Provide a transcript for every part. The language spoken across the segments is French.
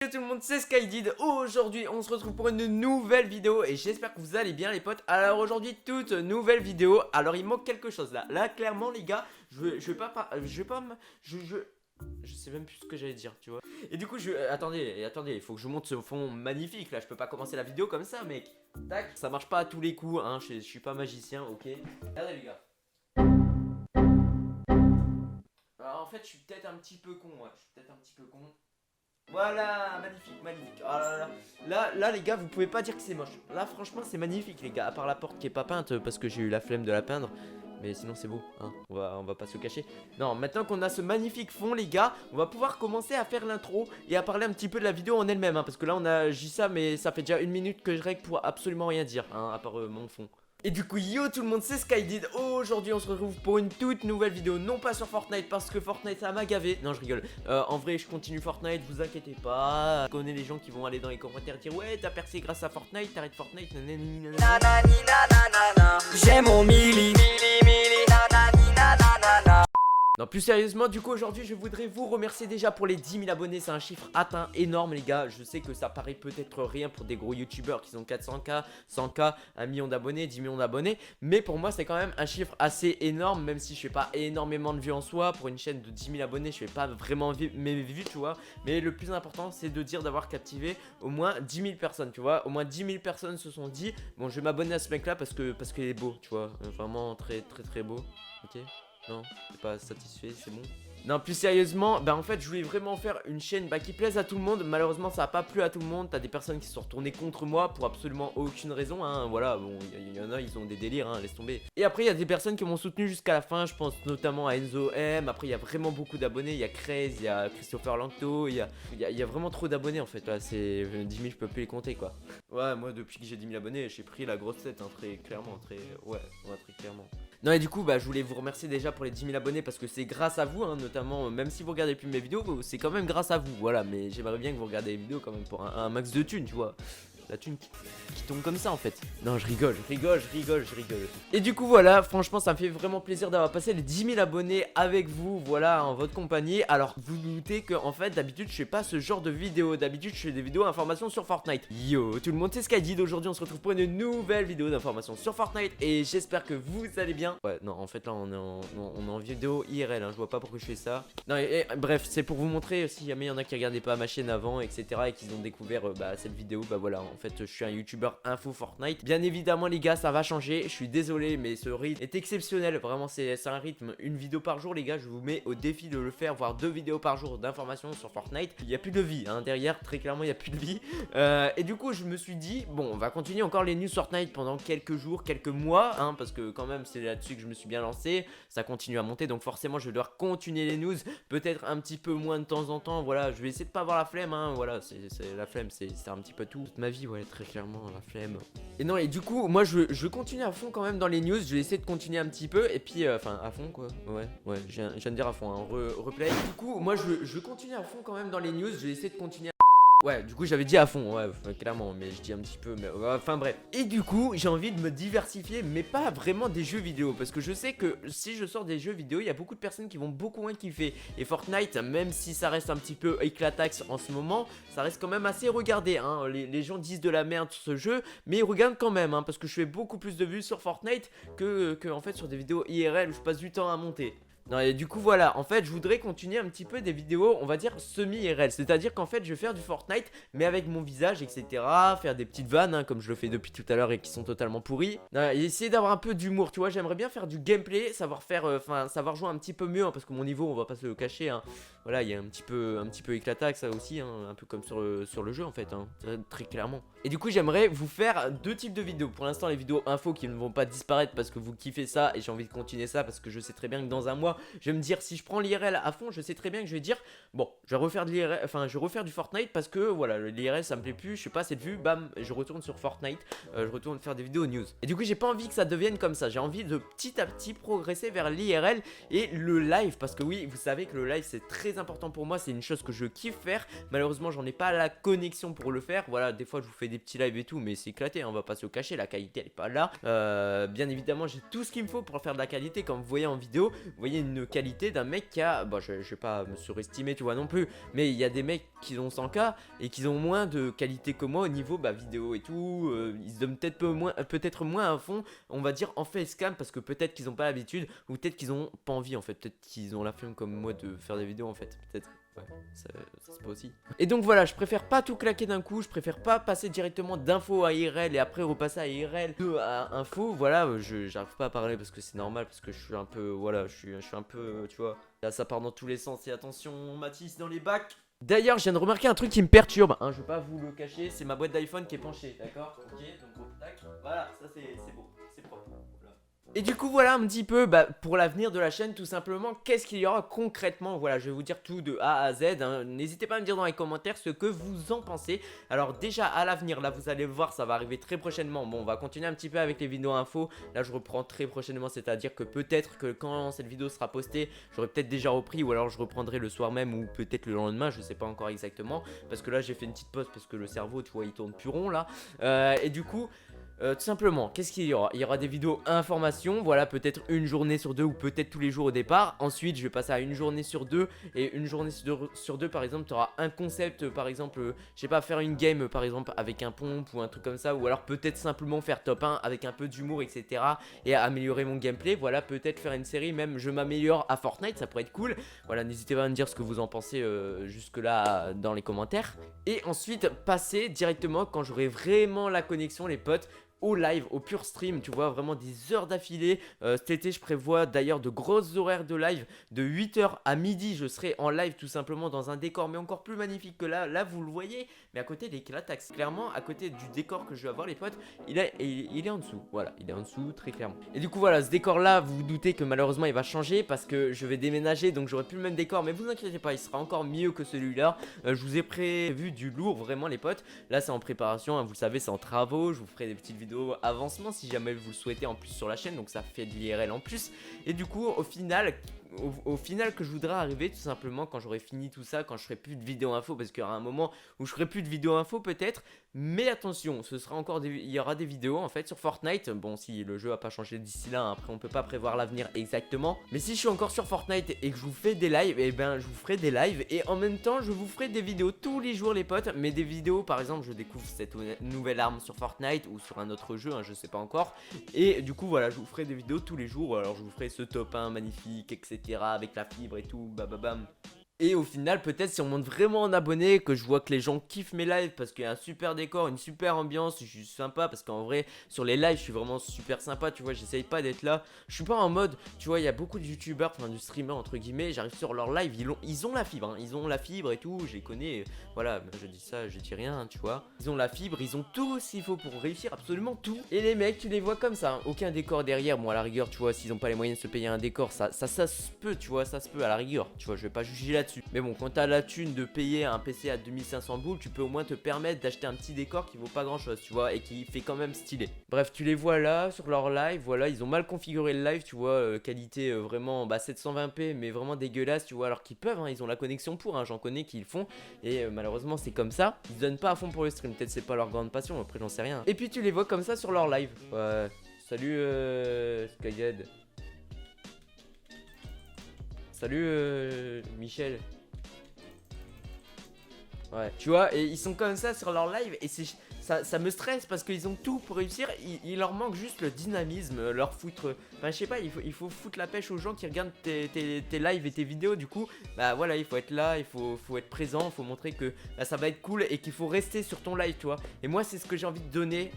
Salut tout le monde, c'est Skydid. Aujourd'hui on se retrouve pour une nouvelle vidéo et j'espère que vous allez bien les potes. Alors aujourd'hui toute nouvelle vidéo. Alors il manque quelque chose là clairement les gars, je vais pas je sais même plus ce que j'allais dire, tu vois. Et du coup attendez, il faut que je vous montre ce fond magnifique là. Je peux pas commencer la vidéo comme ça mec. Tac, ça marche pas à tous les coups hein. Je suis pas magicien, ok. Regardez les gars. Alors en fait je suis peut-être un petit peu con, ouais. Je suis peut-être un petit peu con. Voilà, magnifique, magnifique. Oh là, les gars, vous pouvez pas dire que c'est moche. Là, franchement, c'est magnifique, les gars. À part la porte qui est pas peinte parce que j'ai eu la flemme de la peindre. Mais sinon, c'est beau, hein. On va pas se cacher. Non, maintenant qu'on a ce magnifique fond, les gars, on va pouvoir commencer à faire l'intro et à parler un petit peu de la vidéo en elle-même. Hein, parce que là, on a dit ça, mais ça fait déjà 1 minute que je règle pour absolument rien dire, hein, à part mon fond. Et du coup yo tout le monde, c'est Skydid. Aujourd'hui on se retrouve pour une toute nouvelle vidéo. Non pas sur Fortnite parce que Fortnite ça m'a gavé. Non je rigole, en vrai je continue Fortnite, vous inquiétez pas. Je connais les gens qui vont aller dans les commentaires dire ouais t'as percé grâce à Fortnite, t'arrêtes Fortnite. J'ai mon mili. Non plus sérieusement du coup aujourd'hui je voudrais vous remercier déjà pour les 10 000 abonnés. C'est un chiffre atteint énorme les gars. Je sais que ça paraît peut-être rien pour des gros youtubeurs qui ont 400k, 100k, 1 million d'abonnés, 10 millions d'abonnés. Mais pour moi c'est quand même un chiffre assez énorme. Même si je fais pas énormément de vues en soi. Pour une chaîne de 10 000 abonnés je fais pas vraiment mes vues tu vois. Mais le plus important c'est de dire d'avoir captivé au moins 10 000 personnes tu vois. Au moins 10 000 personnes se sont dit bon je vais m'abonner à ce mec là parce qu'il est beau tu vois. Vraiment très très très beau. Ok. Non, t'es pas satisfait, c'est bon. Non, plus sérieusement, bah en fait, je voulais vraiment faire une chaîne qui plaise à tout le monde. Malheureusement, ça a pas plu à tout le monde. T'as des personnes qui se sont retournées contre moi pour absolument aucune raison. Hein. Voilà, bon, il y en a, ils ont des délires, hein, laisse tomber. Et après, il y a des personnes qui m'ont soutenu jusqu'à la fin. Je pense notamment à Enzo M. Après, il y a vraiment beaucoup d'abonnés. Il y a Craze, il y a Christopher Lanto. Il y a vraiment trop d'abonnés en fait. Là, c'est 10 000, je peux plus les compter quoi. Ouais, moi, depuis que j'ai 10 000 abonnés, j'ai pris la grosse tête, hein, très clairement. Ouais, très clairement. Non et du coup bah je voulais vous remercier déjà pour les 10 000 abonnés parce que c'est grâce à vous hein, notamment même si vous regardez plus mes vidéos c'est quand même grâce à vous voilà. Mais j'aimerais bien que vous regardiez les vidéos quand même pour un max de thunes tu vois. La thune qui tombe comme ça en fait. Non je rigole. Et du coup voilà franchement ça me fait vraiment plaisir d'avoir passé les 10 000 abonnés avec vous. Voilà en votre compagnie. Alors vous doutez que en fait d'habitude je fais pas ce genre de vidéo. D'habitude je fais des vidéos d'informations sur Fortnite. Yo tout le monde c'est Skydid. Aujourd'hui on se retrouve pour une nouvelle vidéo d'informations sur Fortnite. Et j'espère que vous allez bien. Ouais non en fait là on est en vidéo IRL hein. Je vois pas pourquoi je fais ça. Non bref c'est pour vous montrer si jamais il y en a qui regardaient pas ma chaîne avant etc. Et qu'ils ont découvert cette vidéo. Bah voilà en fait je suis un youtubeur info Fortnite. Bien évidemment les gars ça va changer. Je suis désolé mais ce rythme est exceptionnel. Vraiment c'est un rythme, une vidéo par jour les gars. Je vous mets au défi de le faire, voire 2 vidéos par jour d'informations sur Fortnite. Il n'y a plus de vie hein. Derrière très clairement il n'y a plus de vie. Et du coup je me suis dit bon on va continuer encore les news Fortnite pendant quelques jours, quelques mois hein, parce que quand même c'est là-dessus que je me suis bien lancé. Ça continue à monter donc forcément je vais devoir continuer les news. Peut-être un petit peu moins de temps en temps. Voilà je vais essayer de pas avoir la flemme hein. Voilà c'est la flemme c'est un petit peu tout. Toute ma vie ouais très clairement la flemme. Et non et du coup moi je continue à fond quand même dans les news. Je vais essayer de continuer un petit peu. Et puis enfin à fond quoi. Ouais je viens de dire à fond hein. Replay. Du coup moi je continue à fond quand même dans les news. Je vais essayer de continuer. Ouais, du coup j'avais dit à fond, ouais, clairement, mais je dis un petit peu, mais enfin bref. Et du coup, j'ai envie de me diversifier, mais pas vraiment des jeux vidéo, parce que je sais que si je sors des jeux vidéo, il y a beaucoup de personnes qui vont beaucoup moins kiffer. Et Fortnite, même si ça reste un petit peu éclataxe en ce moment, ça reste quand même assez regardé, hein. Les gens disent de la merde sur ce jeu, mais ils regardent quand même, hein, parce que je fais beaucoup plus de vues sur Fortnite que en fait sur des vidéos IRL où je passe du temps à monter. Non et du coup voilà, en fait je voudrais continuer un petit peu des vidéos on va dire semi-IRL. C'est-à-dire qu'en fait je vais faire du Fortnite mais avec mon visage etc. Faire des petites vannes hein, comme je le fais depuis tout à l'heure et qui sont totalement pourries. Et essayer d'avoir un peu d'humour tu vois. J'aimerais bien faire du gameplay, savoir faire, savoir jouer un petit peu mieux hein, parce que mon niveau on va pas se le cacher hein. Voilà il y a un petit peu éclataxe ça aussi hein, un peu comme sur le jeu en fait hein, très clairement. Et du coup j'aimerais vous faire 2 types de vidéos. Pour l'instant les vidéos info qui ne vont pas disparaître parce que vous kiffez ça et j'ai envie de continuer ça parce que je sais très bien que dans un mois je vais me dire si je prends l'IRL à fond je sais très bien que je vais dire bon je vais refaire de l'IRL, enfin je vais refaire du Fortnite parce que voilà l'IRL ça me plaît plus, je sais pas cette vue, bam je retourne sur Fortnite, je retourne faire des vidéos news. Et du coup j'ai pas envie que ça devienne comme ça, j'ai envie de petit à petit progresser vers l'IRL et le live parce que oui vous savez que le live c'est très important pour moi, c'est une chose que je kiffe faire. Malheureusement j'en ai pas la connexion pour le faire. Voilà, des fois je vous fais des petits lives et tout, mais c'est éclaté, hein, on va pas se le cacher, la qualité elle est pas là. Bien évidemment j'ai tout ce qu'il me faut pour faire de la qualité. Comme vous voyez en vidéo, vous voyez une qualité d'un mec qui a, bon je vais pas me surestimer tu vois non plus, mais il y a des mecs qui ont 100K et qui ont moins de qualité que moi au niveau vidéo et tout. Ils se donnent peut-être moins à fond, on va dire en facecam, parce que peut-être qu'ils ont pas l'habitude, ou peut-être qu'ils ont pas envie en fait, peut-être qu'ils ont la flemme comme moi de faire des vidéos en fait, peut-être. Ouais, ça se peut aussi. Et donc voilà, je préfère pas tout claquer d'un coup, je préfère pas passer directement d'info à IRL et après repasser à IRL à info. Voilà, j'arrive pas à parler parce que c'est normal, parce que je suis un peu, voilà, je suis un peu, tu vois, là ça part dans tous les sens et attention Mathis dans les bacs. D'ailleurs, je viens de remarquer un truc qui me perturbe, hein, je vais pas vous le cacher, c'est ma boîte d'iPhone qui est penchée, d'accord? Ok, donc tac, voilà, ça c'est beau, c'est propre. Et du coup voilà un petit peu pour l'avenir de la chaîne tout simplement, qu'est-ce qu'il y aura concrètement. Voilà, je vais vous dire tout de A à Z, hein. N'hésitez pas à me dire dans les commentaires ce que vous en pensez. Alors déjà à l'avenir, là vous allez le voir, ça va arriver très prochainement. Bon, on va continuer un petit peu avec les vidéos info. Là je reprends très prochainement, c'est à dire que peut-être que quand cette vidéo sera postée, j'aurai peut-être déjà repris, ou alors je reprendrai le soir même, ou peut-être le lendemain, je sais pas encore exactement, parce que là j'ai fait une petite pause parce que le cerveau tu vois il tourne plus rond là. Et du coup tout simplement, qu'est-ce qu'il y aura? Il y aura des vidéos informations, voilà, peut-être une journée sur deux ou peut-être tous les jours au départ. Ensuite, je vais passer à une journée sur deux, et une journée sur deux, par exemple, tu auras un concept, par exemple, je sais pas, faire une game, par exemple, avec un pompe ou un truc comme ça, ou alors peut-être simplement faire top 1 avec un peu d'humour, etc. et améliorer mon gameplay. Voilà, peut-être faire une série, même je m'améliore à Fortnite, ça pourrait être cool. Voilà, n'hésitez pas à me dire ce que vous en pensez jusque-là dans les commentaires. Et ensuite, passer directement quand j'aurai vraiment la connexion, les potes, au live, au pur stream, tu vois, vraiment des heures d'affilée. Cet été je prévois d'ailleurs de grosses horaires de live, de 8h à midi je serai en live tout simplement dans un décor mais encore plus magnifique que là vous le voyez, mais à côté des Clatax, clairement à côté du décor que je vais avoir les potes, il est en dessous, voilà, il est en dessous très clairement. Et du coup voilà, ce décor là, vous vous doutez que malheureusement il va changer parce que je vais déménager, donc j'aurai plus le même décor, mais vous inquiétez pas, il sera encore mieux que celui-là. Je vous ai prévu du lourd vraiment les potes, là c'est en préparation, hein, vous le savez, c'est en travaux, je vous ferai des petites vidéos avancement si jamais vous le souhaitez en plus sur la chaîne, donc ça fait de l'IRL en plus. Et du coup au final que je voudrais arriver tout simplement quand j'aurai fini tout ça, quand je ferai plus de vidéos info, parce qu'il y aura un moment où je ferai plus de vidéos info peut-être, mais attention, ce sera encore il y aura des vidéos en fait sur Fortnite. Bon, si le jeu a pas changé d'ici là, hein, après on peut pas prévoir l'avenir exactement, mais si je suis encore sur Fortnite et que je vous fais des lives, et ben je vous ferai des lives et en même temps je vous ferai des vidéos tous les jours les potes, mais des vidéos par exemple je découvre cette nouvelle arme sur Fortnite ou sur un autre jeu, hein, je sais pas encore, et du coup voilà, je vous ferai des vidéos tous les jours. Alors je vous ferai ce top 1 magnifique, etc. avec la fibre et tout, bababam. Et au final, peut-être si on monte vraiment en abonnés, que je vois que les gens kiffent mes lives parce qu'il y a un super décor, une super ambiance, je suis sympa parce qu'en vrai, sur les lives, je suis vraiment super sympa, tu vois, j'essaye pas d'être là. Je suis pas en mode, tu vois, il y a beaucoup de youtubeurs, enfin de streamers entre guillemets, j'arrive sur leur live, ils ont la fibre, hein, ils ont la fibre et tout, je les connais, voilà, je dis ça, je dis rien, hein, tu vois. Ils ont la fibre, ils ont tout ce qu'il faut pour réussir, absolument tout. Et les mecs, tu les vois comme ça, hein, aucun décor derrière, bon à la rigueur, tu vois, s'ils ont pas les moyens de se payer un décor, ça se peut, tu vois, ça se peut à la rigueur, tu vois, je vais pas juger là-dessus. Mais bon, quand t'as la thune de payer un PC à 2500 boules, tu peux au moins te permettre d'acheter un petit décor qui vaut pas grand chose, tu vois, et qui fait quand même stylé. Bref, tu les vois là sur leur live, voilà, ils ont mal configuré le live, tu vois, qualité vraiment 720p, mais vraiment dégueulasse, tu vois, alors qu'ils peuvent, hein, ils ont la connexion pour, hein, j'en connais qui le font, et malheureusement c'est comme ça, ils se donnent pas à fond pour le stream, peut-être c'est pas leur grande passion, après j'en sais rien. Et puis tu les vois comme ça sur leur live. Ouais, salut Skyhead. Salut Michel. Ouais, tu vois, et ils sont comme ça sur leur live et ça me stresse parce qu'ils ont tout pour réussir. Il leur manque juste le dynamisme, leur foutre. Enfin, je sais pas, il faut foutre la pêche aux gens qui regardent tes lives et tes vidéos. Du coup, bah voilà, il faut être là, il faut être présent, il faut montrer que ça va être cool et qu'il faut rester sur ton live, tu vois. Et moi, c'est ce que j'ai envie de donner.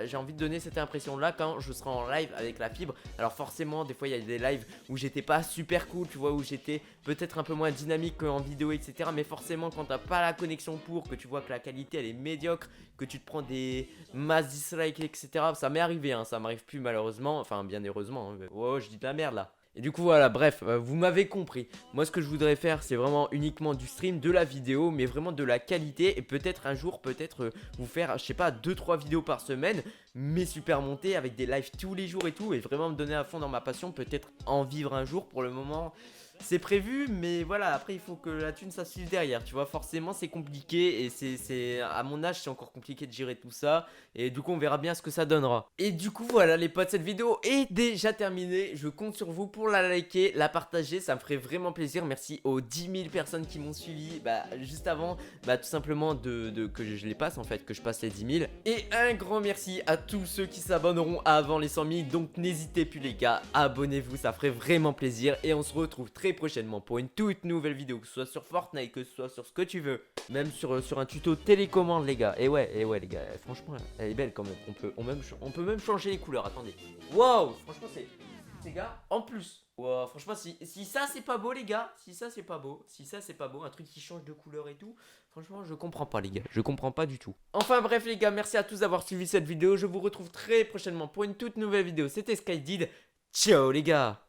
J'ai envie de donner cette impression-là quand je serai en live avec la fibre. Alors, forcément, des fois, il y a des lives où j'étais pas super cool, tu vois, où j'étais peut-être un peu moins dynamique qu'en vidéo, etc. Mais forcément, quand t'as pas la connexion pour, que tu vois que la qualité elle est médiocre, que tu te prends des masses dislikes, etc. Ça m'est arrivé, hein, ça m'arrive plus malheureusement, enfin bien heureusement, hein. Oh, je dis de la merde là. Et du coup voilà, bref, vous m'avez compris. Moi ce que je voudrais faire c'est vraiment uniquement du stream, de la vidéo, mais vraiment de la qualité. Et peut-être un jour, peut-être vous faire, je sais pas, 2-3 vidéos par semaine, mais super montées avec des lives tous les jours et tout. Et vraiment me donner à fond dans ma passion, peut-être en vivre un jour. Pour le moment, c'est prévu, mais voilà, après il faut que la thune ça suive derrière, tu vois, forcément c'est compliqué et c'est à mon âge c'est encore compliqué de gérer tout ça et du coup on verra bien ce que ça donnera. Et du coup voilà les potes, cette vidéo est déjà terminée, je compte sur vous pour la liker, la partager, ça me ferait vraiment plaisir. Merci aux 10 000 personnes qui m'ont suivi juste avant, tout simplement que je les passe en fait, que je passe les 10 000. Et un grand merci à tous ceux qui s'abonneront avant les 100 000, donc n'hésitez plus les gars, abonnez-vous, ça ferait vraiment plaisir et on se retrouve très prochainement pour une toute nouvelle vidéo, que ce soit sur Fortnite, que ce soit sur ce que tu veux, même sur un tuto télécommande les gars. Et ouais les gars, franchement elle est belle quand même, on peut même changer les couleurs, attendez. Waouh, franchement c'est les gars, en plus. Wow, franchement si ça c'est pas beau les gars, si ça c'est pas beau, un truc qui change de couleur et tout, franchement je comprends pas les gars, je comprends pas du tout. Enfin bref les gars, merci à tous d'avoir suivi cette vidéo, je vous retrouve très prochainement pour une toute nouvelle vidéo, c'était Skydid, ciao les gars.